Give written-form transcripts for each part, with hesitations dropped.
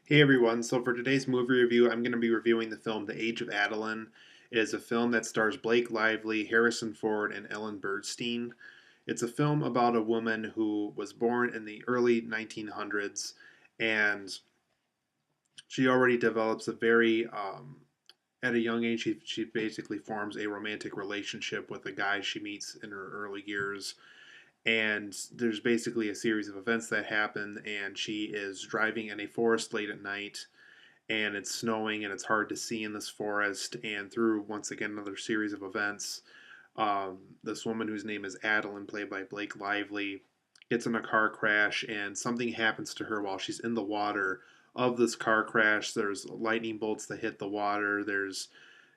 Hey everyone, so for today's movie review, I'm going to be reviewing the film The Age of Adaline. It is a film that stars Blake Lively, Harrison Ford, and Ellen Burstyn. It's a film about a woman who was born in the early 1900s, and she already develops at a young age, she basically forms a romantic relationship with a guy she meets in her early years. And there's basically a series of events that happen, and she is driving in a forest late at night and it's snowing and it's hard to see in this forest. And through once again another series of events, this woman whose name is Adaline, played by Blake Lively, gets in a car crash and something happens to her while she's in the water of this car crash. There's lightning bolts that hit the water. There's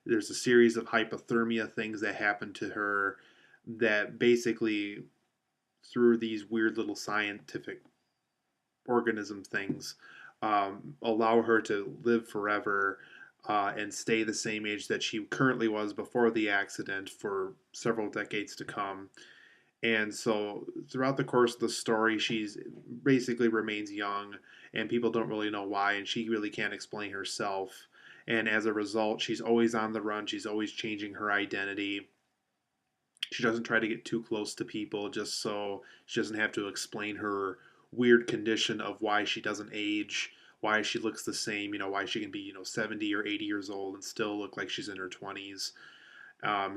a series of hypothermia things that happen to her that basically through these weird little scientific organism things allow her to live forever and stay the same age that she currently was before the accident for several decades to come. And so throughout the course of the story, she's basically remains young, and people don't really know why, and she really can't explain herself. And as a result, she's always on the run. She's always changing her identity. She doesn't try to get too close to people just so she doesn't have to explain her weird condition of why she doesn't age, why she looks the same, why she can be, 70 or 80 years old and still look like she's in her 20s.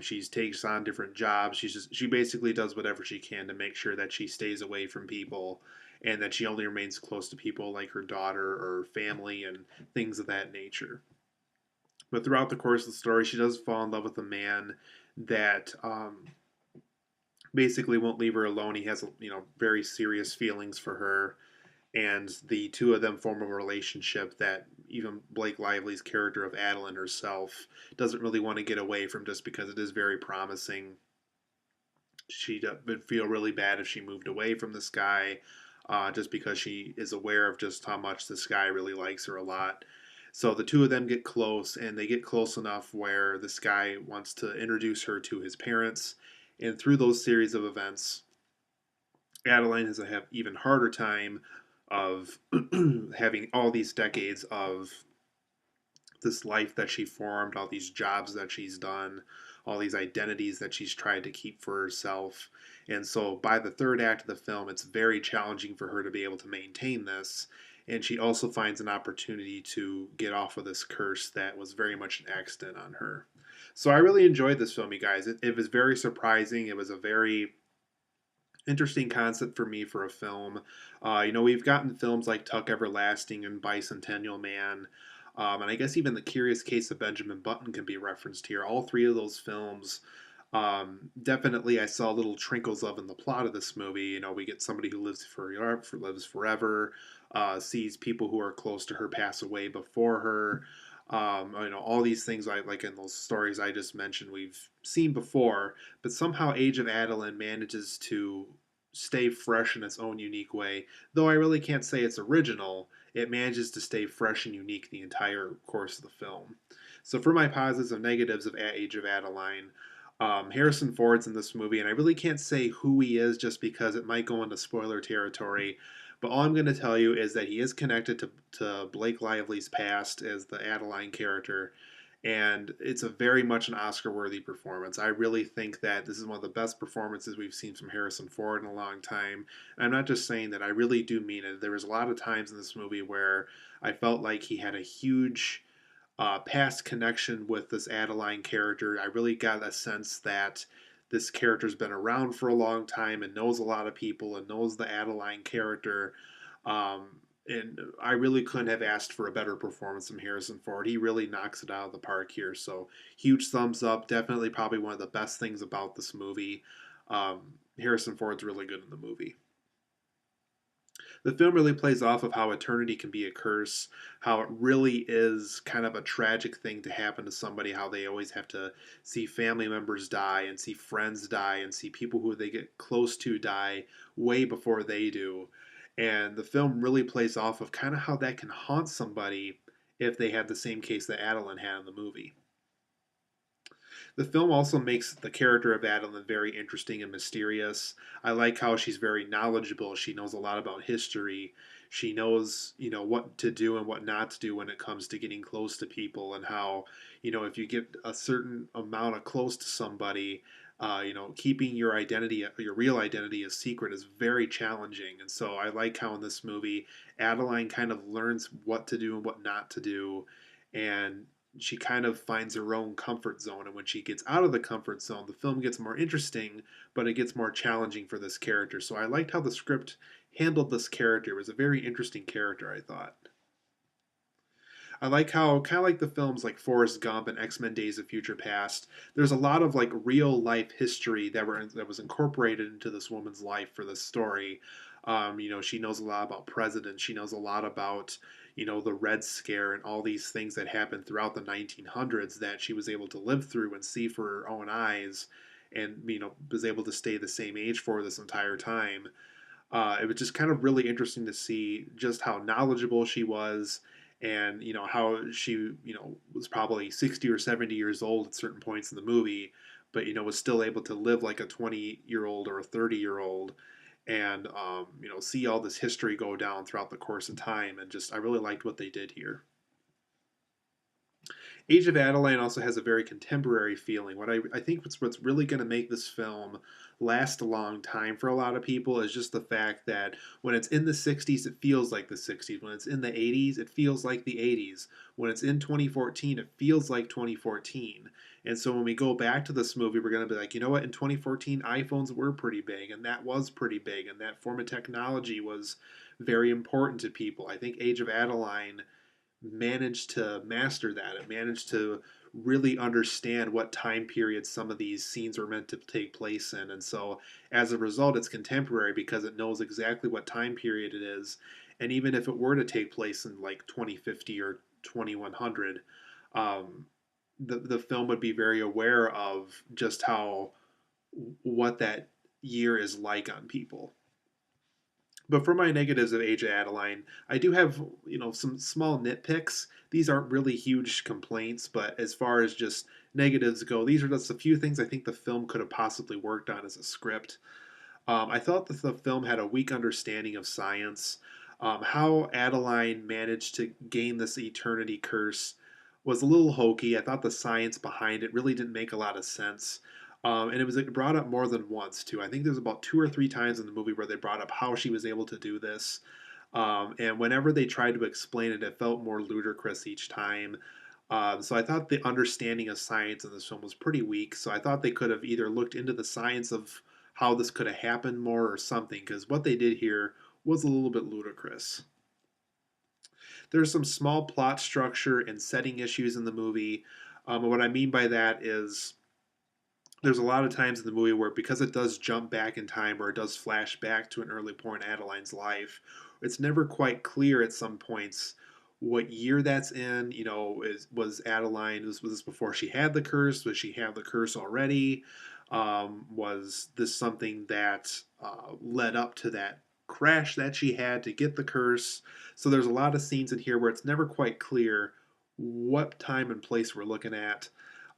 She takes on different jobs. She basically does whatever she can to make sure that she stays away from people and that she only remains close to people like her daughter or family and things of that nature. But throughout the course of the story, she does fall in love with a man that basically won't leave her alone. He has very serious feelings for her, and the two of them form a relationship that even Blake Lively's character of Adaline herself doesn't really want to get away from, just because it is very promising. She would feel really bad if she moved away from this guy, just because she is aware of just how much this guy really likes her a lot. So the two of them get close, and they get close enough where this guy wants to introduce her to his parents. And through those series of events, Adaline has a have even harder time of having all these decades of this life that she formed, all these jobs that she's done, all these identities that she's tried to keep for herself. And so by the third act of the film, it's very challenging for her to be able to maintain this. And she also finds an opportunity to get off of this curse that was very much an accident on her. So I really enjoyed this film, you guys. It was very surprising. It was a very interesting concept for me for a film. We've gotten films like Tuck Everlasting and Bicentennial Man, and I guess even The Curious Case of Benjamin Button can be referenced here. All three of those films, definitely, I saw little trinkles of in the plot of this movie. We get somebody who lives forever, sees people who are close to her pass away before her. All these things like in those stories I just mentioned, we've seen before, but somehow Age of Adeline manages to stay fresh in its own unique way. Though I really can't say it's original, it manages to stay fresh and unique the entire course of the film. So for my positives and negatives of Age of Adeline, Harrison Ford's in this movie, and I really can't say who he is just because it might go into spoiler territory. But all I'm going to tell you is that he is connected to Blake Lively's past as the Adaline character, and it's a very much an Oscar-worthy performance. I really think that this is one of the best performances we've seen from Harrison Ford in a long time. And I'm not just saying that; I really do mean it. There was a lot of times in this movie where I felt like he had a huge past connection with this Adaline character. I really got a sense that this character's been around for a long time and knows a lot of people and knows the Adaline character. And I really couldn't have asked for a better performance from Harrison Ford. He really knocks it out of the park here. So, huge thumbs up. Definitely, probably one of the best things about this movie. Harrison Ford's really good in the movie. The film really plays off of how eternity can be a curse, how it really is kind of a tragic thing to happen to somebody, how they always have to see family members die and see friends die and see people who they get close to die way before they do. And the film really plays off of kind of how that can haunt somebody if they had the same case that Adeline had in the movie. The film also makes the character of Adeline very interesting and mysterious. I like how she's very knowledgeable. She knows a lot about history. She knows, what to do and what not to do when it comes to getting close to people, and how, if you get a certain amount of close to somebody, keeping your identity, your real identity, a secret is very challenging. And so I like how in this movie, Adeline kind of learns what to do and what not to do, and she kind of finds her own comfort zone. And when she gets out of the comfort zone, the film gets more interesting, but it gets more challenging for this character. So I liked how the script handled this character. It was a very interesting character, I thought. I like how, kind of like the films like Forrest Gump and X-Men Days of Future Past, there's a lot of like real life history that was incorporated into this woman's life for this story. She knows a lot about presidents. She knows a lot about, the Red Scare and all these things that happened throughout the 1900s that she was able to live through and see for her own eyes, and was able to stay the same age for this entire time. It was just kind of really interesting to see just how knowledgeable she was, and how she was probably 60 or 70 years old at certain points in the movie, but was still able to live like a 20-year old or a 30-year old, and see all this history go down throughout the course of time. And just I really liked what they did here. Age of Adaline also has a very contemporary feeling. I think what's really going to make this film last a long time for a lot of people is just the fact that when it's in the 60s, it feels like the 60s. When it's in the 80s, it feels like the 80s. When it's in 2014, it feels like 2014. And so when we go back to this movie, we're going to be like, you know what? In 2014, iPhones were pretty big, and that was pretty big, and that form of technology was very important to people. I think Age of Adaline managed to master that. It managed to really understand what time period some of these scenes were meant to take place in. And so as a result, it's contemporary because it knows exactly what time period it is. And even if it were to take place in like 2050 or 2100, um, the film would be very aware of just how what that year is like on people. But for my negatives of Age of Adaline, I do have some small nitpicks. These aren't really huge complaints, but as far as just negatives go, these are just a few things I think the film could have possibly worked on as a script. I thought that the film had a weak understanding of science. How Adaline managed to gain this eternity curse was a little hokey. I thought the science behind it really didn't make a lot of sense. And it was brought up more than once, too. I think there's about two or three times in the movie where they brought up how she was able to do this. And whenever they tried to explain it, it felt more ludicrous each time. So I thought the understanding of science in this film was pretty weak. So I thought they could have either looked into the science of how this could have happened more or something, because what they did here was a little bit ludicrous. There's some small plot structure and setting issues in the movie. And what I mean by that is there's a lot of times in the movie where, because it does jump back in time or it does flash back to an early point in Adeline's life, it's never quite clear at some points what year that's in. Was Adeline, was this before she had the curse? Was she have the curse already? Was this something that led up to that crash that she had to get the curse? So there's a lot of scenes in here where it's never quite clear what time and place we're looking at.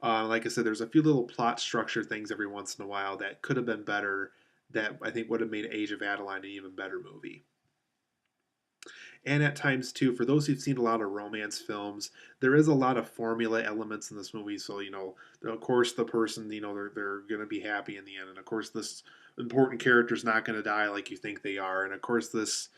Like I said, there's a few little plot structure things every once in a while that could have been better, that I think would have made Age of Adeline an even better movie. And at times, too, for those who've seen a lot of romance films, there is a lot of formula elements in this movie. So, of course, the person, they're going to be happy in the end. And of course, this important character is not going to die like you think they are. And of course, this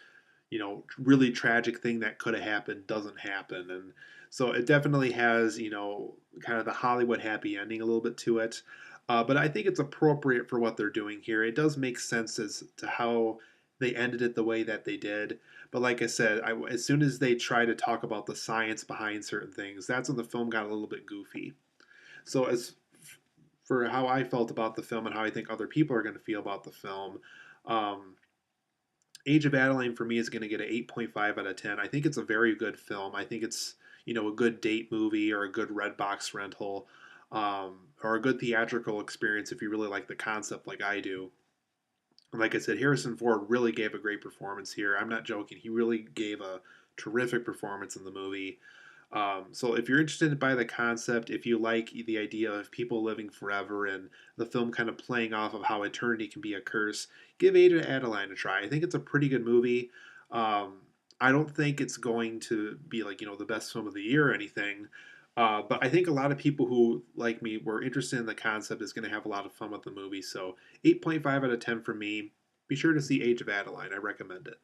really tragic thing that could have happened doesn't happen. And so it definitely has, kind of the Hollywood happy ending a little bit to it. But I think it's appropriate for what they're doing here. It does make sense as to how they ended it the way that they did. But like I said, as soon as they try to talk about the science behind certain things, that's when the film got a little bit goofy. So as for how I felt about the film and how I think other people are going to feel about the film, um, Age of Adaline for me is going to get an 8.5 out of 10. I think it's a very good film. I think it's, a good date movie or a good Redbox rental, or a good theatrical experience if you really like the concept like I do. And like I said, Harrison Ford really gave a great performance here. I'm not joking. He really gave a terrific performance in the movie. So if you're interested by the concept, if you like the idea of people living forever and the film kind of playing off of how eternity can be a curse, give Ada Adeline a try. I think it's a pretty good movie. Um, I don't think it's going to be like the best film of the year or anything, but I think a lot of people who like me were interested in the concept is going to have a lot of fun with the movie. So 8.5 out of 10 for me. Be sure to see Age of Adeline. I recommend it.